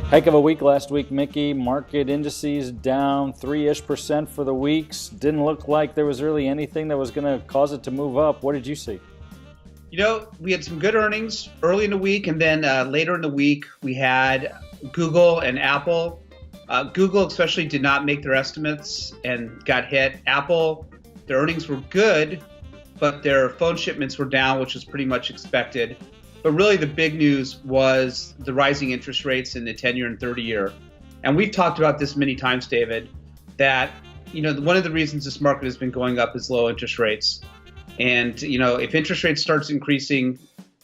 Heck of a week last week, Mickey. Market indices down 3-ish% for the weeks. Didn't look like there was really anything that was going to cause it to move up. What did you see? You know, we had some good earnings early in the week, and then later in the week, we had Google and Apple. Google especially did not make their estimates and got hit. Apple, their earnings were good, but their phone shipments were down, which was pretty much expected. But really the big news was the rising interest rates in the 10-year and 30-year. And we've talked about this many times, David, that, one of the reasons this market has been going up is low interest rates. And, if interest rates starts increasing,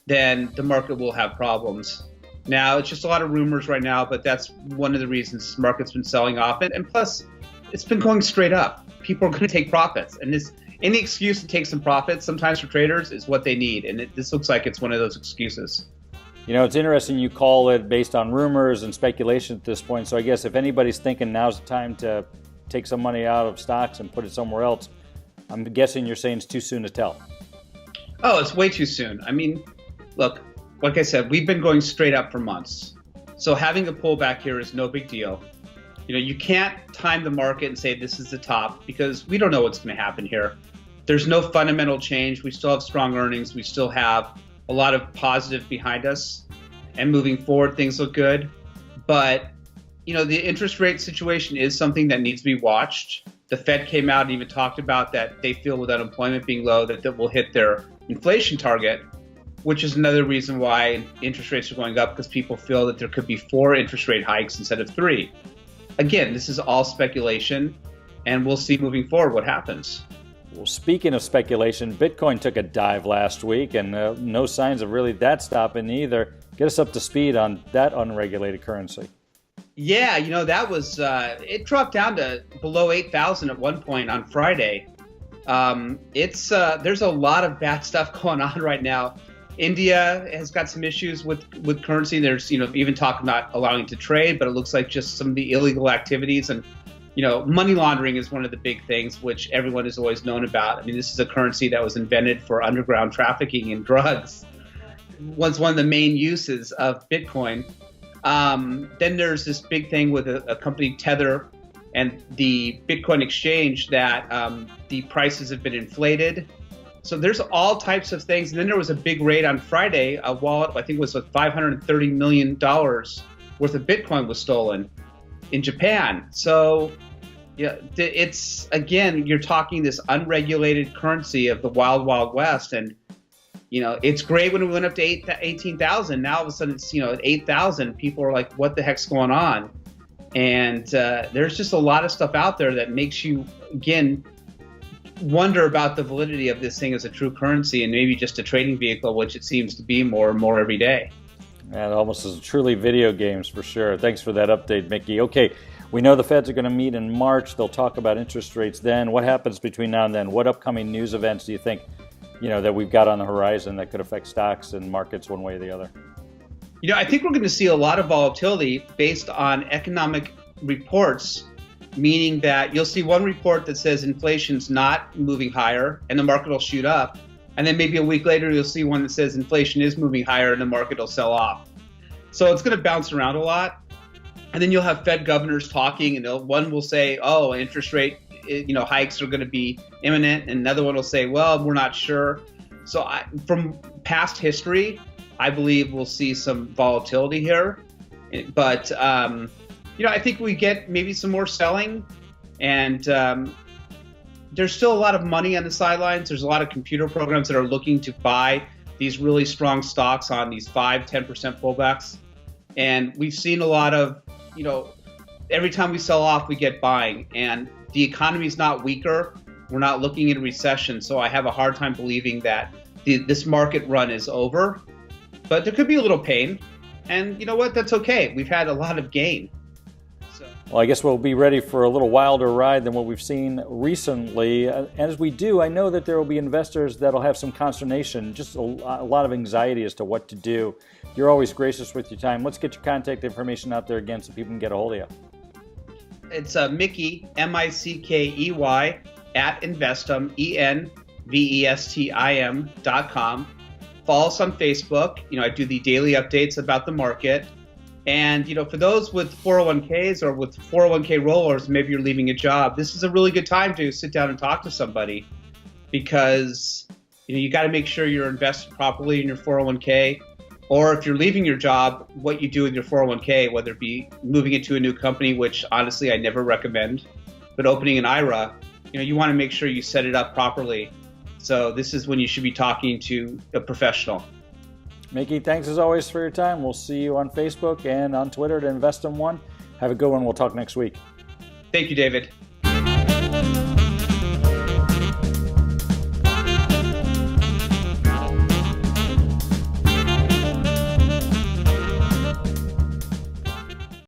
then the market will have problems. Now, it's just a lot of rumors right now, but that's one of the reasons this market's been selling off. And plus, it's been going straight up. People are going to take profits. And any excuse to take some profits, sometimes for traders, is what they need. And this looks like it's one of those excuses. It's interesting you call it based on rumors and speculation at this point. So I guess if anybody's thinking now's the time to take some money out of stocks and put it somewhere else, I'm guessing you're saying it's too soon to tell. Oh, it's way too soon. I mean, look, like I said, we've been going straight up for months. So having a pullback here is no big deal. You can't time the market and say this is the top because we don't know what's going to happen here. There's no fundamental change. We still have strong earnings. We still have a lot of positive behind us. And moving forward, things look good. But, the interest rate situation is something that needs to be watched. The Fed came out and even talked about that they feel with unemployment being low that will hit their inflation target, which is another reason why interest rates are going up, because people feel that there could be 4 interest rate hikes instead of 3. Again, this is all speculation, and we'll see moving forward what happens. Well, speaking of speculation, Bitcoin took a dive last week, and no signs of really that stopping either. Get us up to speed on that unregulated currency. Yeah, that was, it dropped down to below 8,000 at one point on Friday. There's a lot of bad stuff going on right now. India has got some issues with currency. There's, even talking about allowing it to trade, but it looks like just some of the illegal activities. And, money laundering is one of the big things, which everyone has always known about. I mean, this is a currency that was invented for underground trafficking and drugs. Was one of the main uses of Bitcoin. Then there's this big thing with a company, Tether, and the Bitcoin exchange that the prices have been inflated. So there's all types of things. And then there was a big raid on Friday. A wallet, I think it was like $530 million worth of Bitcoin was stolen in Japan. So yeah, it's, again, you're talking this unregulated currency of the wild, wild west. And, it's great when we went up to 18,000. Now all of a sudden it's, at 8,000, people are like, what the heck's going on? And there's just a lot of stuff out there that makes you, again, wonder about the validity of this thing as a true currency and maybe just a trading vehicle, which it seems to be more and more every day. Yeah, it almost is truly video games for sure. Thanks for that update, Mickey. Okay, we know the Feds are going to meet in March. They'll talk about interest rates then. What happens between now and then? What upcoming news events do you think, that we've got on the horizon that could affect stocks and markets one way or the other? I think we're going to see a lot of volatility based on economic reports, meaning that you'll see one report that says inflation's not moving higher and the market will shoot up. And then maybe a week later, you'll see one that says inflation is moving higher and the market will sell off. So it's going to bounce around a lot. And then you'll have Fed governors talking, and one will say, oh, interest rate hikes are going to be imminent. And another one will say, well, we're not sure. So from past history, I believe we'll see some volatility here. But, I think we get maybe some more selling. And there's still a lot of money on the sidelines. There's a lot of computer programs that are looking to buy these really strong stocks on these 5-10% pullbacks. And we've seen a lot of, every time we sell off, we get buying. And the economy's not weaker. We're not looking at a recession. So I have a hard time believing that this market run is over. But there could be a little pain. And you know what? That's okay. We've had a lot of gain. Well, I guess we'll be ready for a little wilder ride than what we've seen recently. And as we do, I know that there will be investors that'll have some consternation, just a lot of anxiety as to what to do. You're always gracious with your time. Let's get your contact information out there again so people can get a hold of you. It's Mickey, Mickey, at Envestim, ENVESTIM.com. Follow us on Facebook. I do the daily updates about the market. And for those with 401ks or with 401k rollers, maybe you're leaving a job, this is a really good time to sit down and talk to somebody, because you got to make sure you're invested properly in your 401k. Or if you're leaving your job, what you do with your 401k, whether it be moving into a new company, which honestly I never recommend, but opening an IRA, you want to make sure you set it up properly. So this is when you should be talking to a professional. Mickey, thanks as always for your time. We'll see you on Facebook and on Twitter at Envestim1. Have a good one. We'll talk next week. Thank you, David.